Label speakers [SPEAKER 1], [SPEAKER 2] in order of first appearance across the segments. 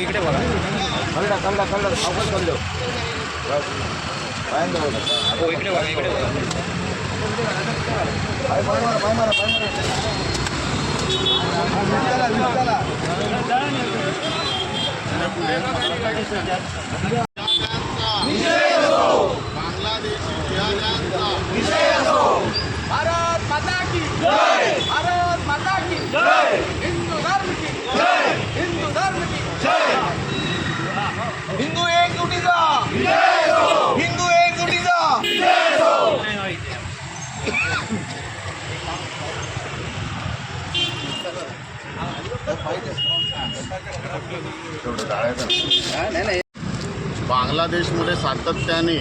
[SPEAKER 1] इकडे बघा
[SPEAKER 2] भारत माता की जय, भारत माता की जय, हिंदू धर्म की जय, हिंदू धर्म की जय, हिंदू एकजुटीचा विजय हो, हिंदू एकजुटीचा विजय हो।
[SPEAKER 3] बांगलादेशमध्ये सातत्याने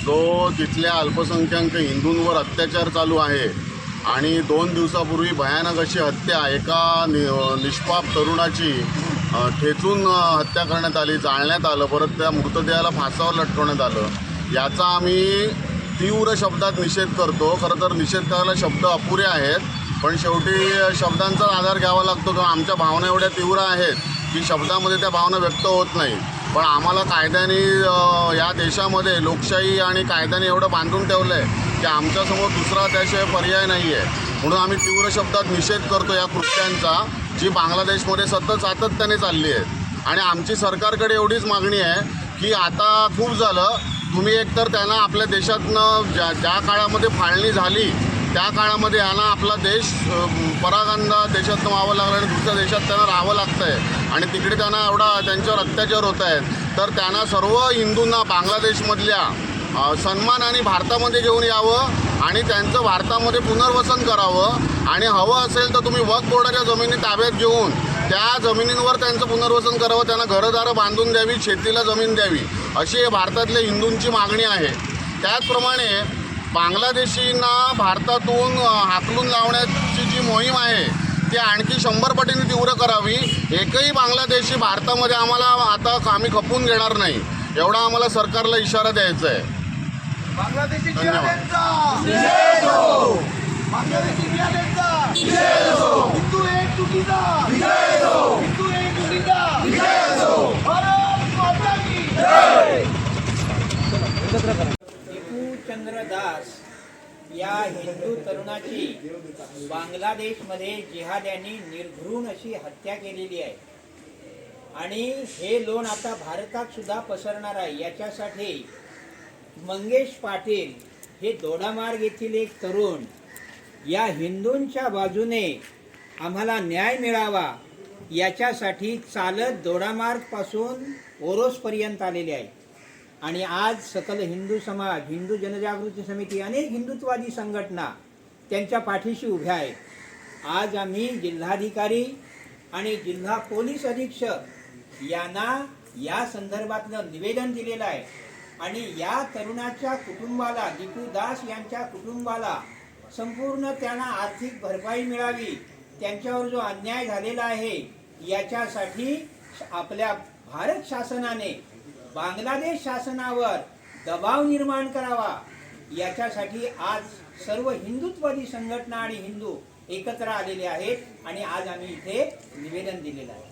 [SPEAKER 3] जो तिथल्या अल्पसंख्याक हिंदूंवर अत्याचार चालू आहे आणि 2 दिवसापूर्वी भयानक अशी हत्या एका निष्पाप तरुणाची ठेचून हत्या करण्यात आली, जाळण्यात आलं, परत त्या मृतदेहाला फासावर लटकवण्यात आलं, याचा आम्ही तीव्र शब्दात निषेध करतो। खरं तर निषेध करायला शब्द अपुरे आहेत, पण शेवटी शब्दांचा आधार घ्यावा लागतो किंवा आमच्या भावना एवढ्या तीव्र आहेत की शब्दामध्ये त्या भावना व्यक्त होत नाही। पण आम्हाला कायद्याने या देशामध्ये लोकशाही आणि कायद्याने एवढं बांधून ठेवलं आहे की आमच्यासमोर दुसरा त्याशिवाय पर्याय नाही आहे। म्हणून आम्ही तीव्र शब्दात निषेध करतो या कृत्यांचा, जी बांगलादेशमध्ये सातत्याने चालली आहे। आणि आमची सरकारकडे एवढीच मागणी आहे की आता खूप झालं, तुम्ही एकतर त्यांना आपल्या देशातनं ज्या काळामध्ये फाळणी झाली त्या काळामध्ये यांना आपला देश परागंदा देशातनं व्हावं लागलं आणि दुसऱ्या देशात त्यांना राहावं लागतं आहे आणि तिकडे त्यांना एवढा त्यांच्यावर अत्याचार होत आहेत, तर त्यांना सर्व हिंदूंना बांगलादेशमधल्या सन्मानाने भारतामध्ये घेऊन यावं आणि त्यांचं भारतामध्ये पुनर्वसन करावं आणि हवं असेल तर तुम्ही वक्फ बोर्डाच्या जमिनी ताब्यात घेऊन त्या जमिनींवर त्यांचं पुनर्वसन करावं, त्यांना घरदारं बांधून द्यावी, शेतीला जमीन द्यावी, अशी भारतातल्या हिंदूंची मागणी आहे। त्याचप्रमाणे बांगलादेशींना भारतातून हाकलून लावण्याची जी मोहीम आहे ती आणखी 100 पटीने तीव्र करावी। एकही बांगलादेशी भारतामध्ये आम्हाला आता आम्ही खपून घेणार नाही, एवढा आम्हाला सरकारला इशारा द्यायचा आहे।
[SPEAKER 2] बांगलादेशी जिहाद्यांचा विजय हो, बांगलादेशी जिहाद्यांचा विजय हो, हिंदू एकजुटीचा विजय हो, हिंदू एकजुटीचा विजय हो, भारत माता की जय।
[SPEAKER 4] चंद्रदास या हिंदू तरुणाची बांगलादेशमध्ये जिहाद्यांनी निर्घृण अशी हत्या केलेली आहे आणि हे लोण आता भारतात सुद्धा पसरणार आहे। याच्यासाठी मंगेश पाटील हे दोडामार्ग येथील एक तरुण या हिंदूंच्या बाजूने आम्हाला न्याय मिळावा याच्यासाठी चालत दोडामार्गपासून ओरोसपर्यंत आलेले आहे आणि आज सकल हिंदू समाज, हिंदू जनजागृती समिती, अनेक हिंदुत्ववादी संघटना त्यांच्या पाठीशी उभ्या आहेत। आज आम्ही जिल्हाधिकारी आणि जिल्हा पोलीस अधीक्षक यांना या संदर्भातलं निवेदन दिलेलं आहे आणि या तरुणाच्या कुटुंबाला, दीपू दास यांच्या कुटुंबाला संपूर्ण त्यांना आर्थिक भरपाई मिळावी, त्यांच्यावर जो अन्याय झालेला आहे याच्यासाठी आपल्या भारत शासनाने बांगलादेश शासनावर दबाव निर्माण करावा, याच्यासाठी आज सर्व हिंदुत्ववादी संघटना आणि हिंदू एकत्र आलेले आहेत आणि आज आम्ही इथे निवेदन दिलेलं आहे।